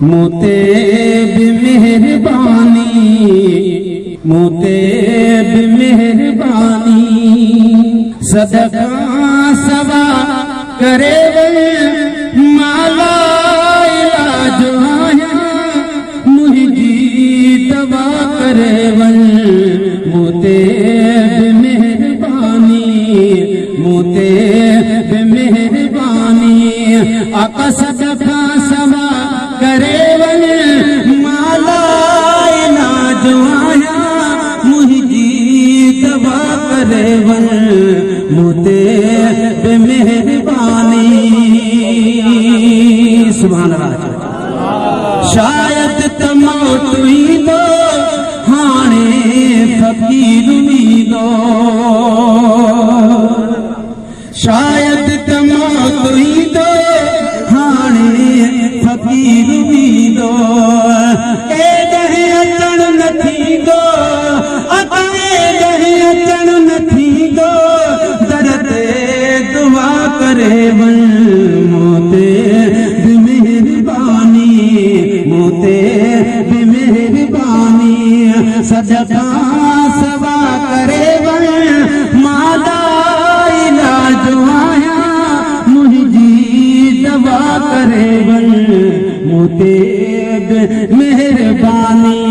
मोते भी मेहरबानी, मोते भी मेहरबानी, सदका सवा करे माला इलाज आया, मुझी दवा करे मोते भी मेहरबानी, मोते भी मेहरबानी, आका सदका सवा करे माला इलाज आया, मुझी दवा करे मोते बे मेहरबानी। सुभान अल्लाह। शायद तमौत ही दो हाणे फकीर भी दो, शायद तमौत ही दो हाणे फकीर भी दो, ए दहे अचण न थी दो, अचे अचण न थी दो, दर्द दुआ करे मोते भी मेहरबानी, मोते भी मेहरबानी, सदका सवा करे माला इलाज आया, मुझी दवा करे मोते भी मेहरबानी।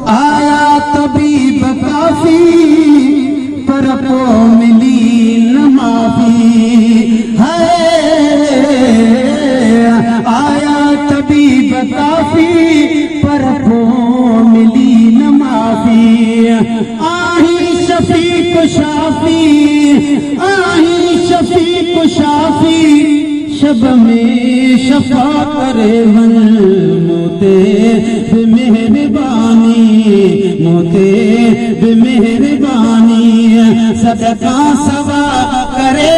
आया तबीब काफी पर को मिली न माफी है, आया तबीब काफी पर को मिली न माफी, आही शफीक शाफी, आही शफीक शाफी, शब में शफा करे मोते भी मेहरबानी, मोते भी मेहरबानी, सदका सवा करे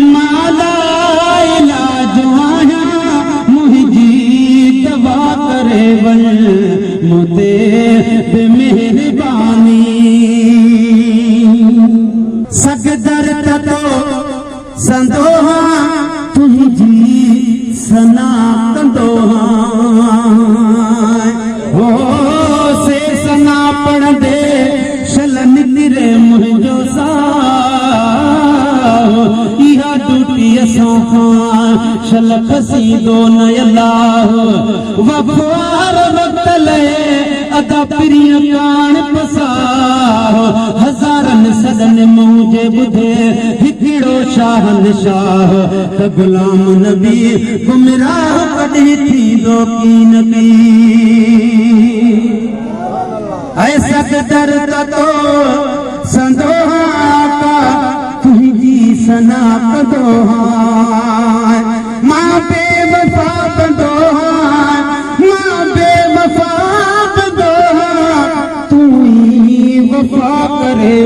माला इलाज आया, मुझी दवा करे मोते भी मेहरबानी। सगदर तो संदोहा तुझी सना कंदोहा, हो से सना पढ़ दे शल निरे मुझो सा, इहा डूटी असां शल खसी दो न अल्लाह, वफार वक्त ले अदा प्रिय कान पसा, हजारन सदन मुझे बुधे हिकिड़ो शाहन शाह, त गुलाम नबी गुमराह कॾहिं थींदो की नबी, ऐसा दर तो संदोहा का तुझी सना कंदोहा, मां बेवफा कंदोहा, मां बेवफा कंदोहा, तू ही वफा करे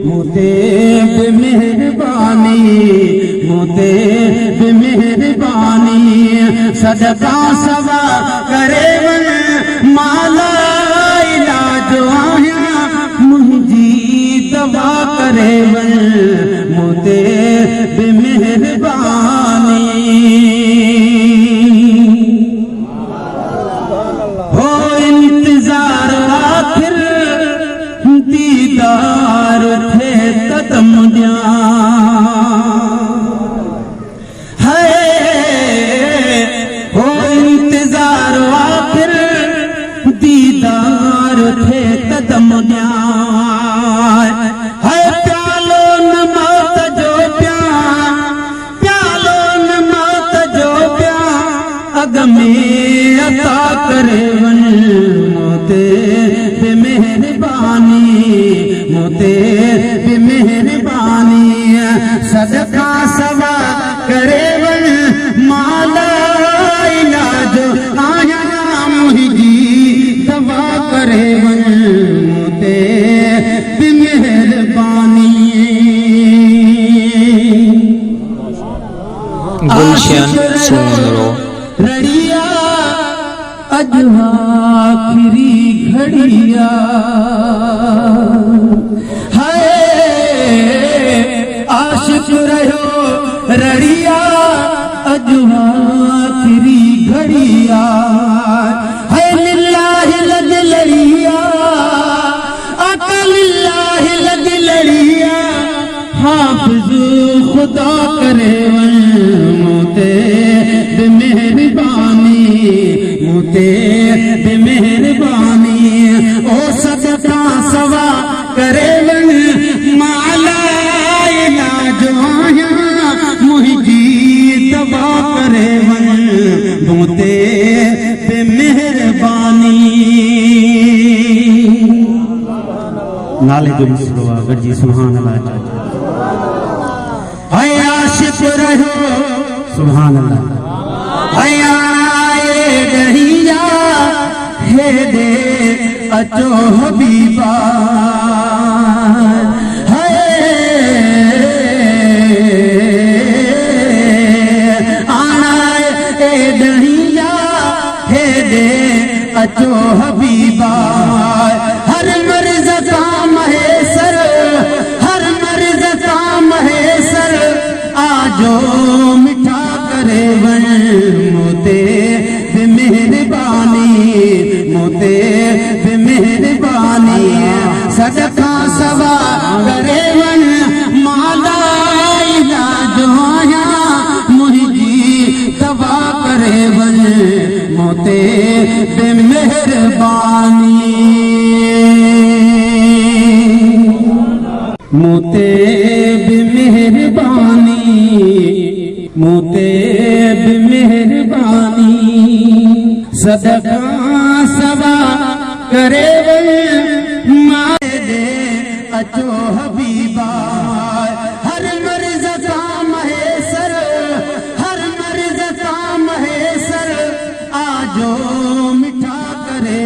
मोते भी मेहरबानी, मोते भी मेहरबानी, सदका सवा करे माला इलाज आया, मुझी दवा करे मोते भी मेहरबानी। हो इंतजार आखिर दीदार थे कदम दिया है, हो इंतजार आखिर दीदार थे कदम दिया है, प्यालो न मौत जो प्यार, प्यालो न मौत जो प्यार, अग में अता करे मोते भी मेहरबानी, मोते भी मेहरबानी, सदका सवा करे माला इलाज आया, मुझी दवा करे मोते भी मेहरबानी। गुलशन सुंदरो रड़िया अज आखिरी घड़िया है, आशिक रहो रड़िया अज आखिरी घड़िया है लिल्लाहि लग लड़िया आका लिल्लाहि लग लड़िया हाफिज खुदा करे मोते बेमेहरबानी मोते बेमेहरबानी ओ सदका सवा करे माला इलाज आया मुझी दवा करे मोते बेमेहरबानी नाले जो मुसलवा गजी सुभान अल्लाह हाय आशिक रहो सुभान अल्लाह हाय आए दहिया हे दे अचो हबीबा हाय आए दहिया हे दे अचो हबीबा हर मर्ज का महेसर हर मर्ज का महेसर आजो मिठा करे वन मोते बेमेहरबानी मोते बेमेहरबानी सदका सवा करे वन माला इलाज आया मुझी दवा करे वन मोते बेमेहरबानी मोते बेमेहरबानी मोते बेमेहरबानी सदका सवा करे माए दे अचो हबीबा हर मर्ज का महेसर हर मर्ज का महेसर आजो मिठा करे